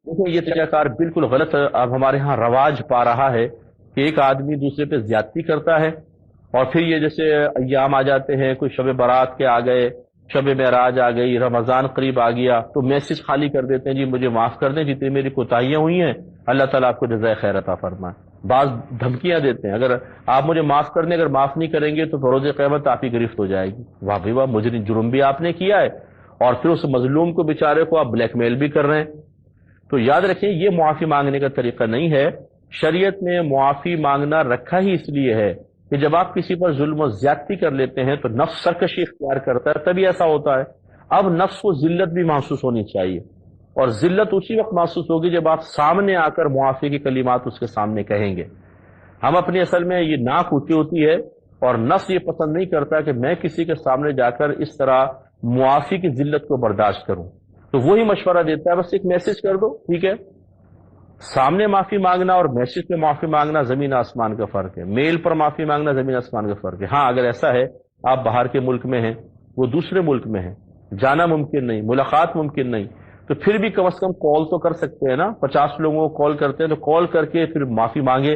دیکھیں یہ طریقہ کار بالکل غلط اب ہمارے ہاں رواج پا رہا ہے کہ ایک آدمی دوسرے پہ زیادتی کرتا ہے، اور پھر یہ جیسے ایام آ جاتے ہیں، کوئی شب برات کے آ گئے، شب معراج آ گئی، رمضان قریب آ گیا، تو میسج خالی کر دیتے ہیں جی مجھے معاف کر دیں جتنی میری کوتاہیاں ہوئی ہیں، اللہ تعالیٰ آپ کو جزائے خیر عطا فرمائے۔ بعض دھمکیاں دیتے ہیں، اگر آپ مجھے معاف کر دیں، اگر معاف نہیں کریں گے تو بروز قیامت آپ کی گرفت ہو جائے گی۔ واہ بھائی واہ، مجرم جرم بھی آپ نے کیا ہے، اور پھر اس مظلوم کو بیچارے کو آپ بلیک میل بھی کر رہے ہیں۔ تو یاد رکھیں یہ معافی مانگنے کا طریقہ نہیں ہے۔ شریعت نے معافی مانگنا رکھا ہی اس لیے ہے کہ جب آپ کسی پر ظلم و زیادتی کر لیتے ہیں تو نفس سرکشی اختیار کرتا ہے، تبھی ایسا ہوتا ہے۔ اب نفس کو ذلت بھی محسوس ہونی چاہیے، اور ذلت اسی وقت محسوس ہوگی جب آپ سامنے آ کر معافی کی کلمات اس کے سامنے کہیں گے۔ ہم اپنی اصل میں یہ ناک اونچی ہوتی ہے، اور نفس یہ پسند نہیں کرتا کہ میں کسی کے سامنے جا کر اس طرح معافی کی ذلت کو برداشت کروں، تو وہی مشورہ دیتا ہے بس ایک میسج کر دو، ٹھیک ہے۔ سامنے معافی مانگنا اور میسج پہ معافی مانگنا زمین آسمان کا فرق ہے، میل پر معافی مانگنا زمین آسمان کا فرق ہے۔ ہاں اگر ایسا ہے آپ باہر کے ملک میں ہیں، وہ دوسرے ملک میں ہیں، جانا ممکن نہیں، ملاقات ممکن نہیں، تو پھر بھی کم از کم کال تو کر سکتے ہیں نا۔ 50 لوگوں کو کال کرتے ہیں تو کال کر کے پھر معافی مانگے،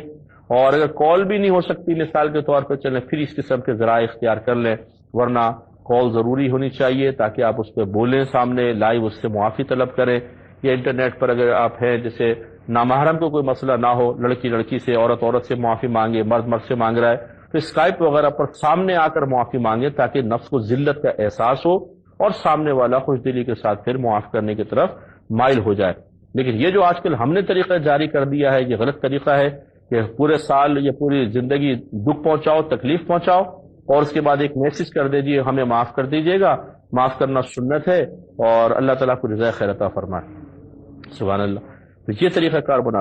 اور اگر کال بھی نہیں ہو سکتی مثال کے طور پہ چلیں پھر اس قسم کے ذرائع اختیار کر لیں، ورنہ کال ضروری ہونی چاہیے تاکہ آپ اس پہ بولیں، سامنے لائیو اس سے معافی طلب کریں۔ یا انٹرنیٹ پر اگر آپ ہیں، جیسے نامحرم کو کوئی مسئلہ نہ ہو، لڑکی لڑکی سے، عورت عورت سے معافی مانگے، مرد مرد سے مانگ رہا ہے، تو اسکائپ وغیرہ پر سامنے آ کر معافی مانگے تاکہ نفس کو ذلت کا احساس ہو اور سامنے والا خوش دلی کے ساتھ پھر معاف کرنے کی طرف مائل ہو جائے۔ لیکن یہ جو آج کل ہم نے طریقہ جاری کر دیا ہے یہ غلط طریقہ ہے کہ پورے سال یا پوری زندگی دکھ پہنچاؤ، تکلیف پہنچاؤ، اور اس کے بعد ایک میسج کر دیجیے ہمیں معاف کر دیجیے گا۔ معاف کرنا سنت ہے، اور اللہ تعالیٰ کو جزائے خیر عطا فرمائے۔ سبحان اللہ۔ تو یہ طریقہ کار بنا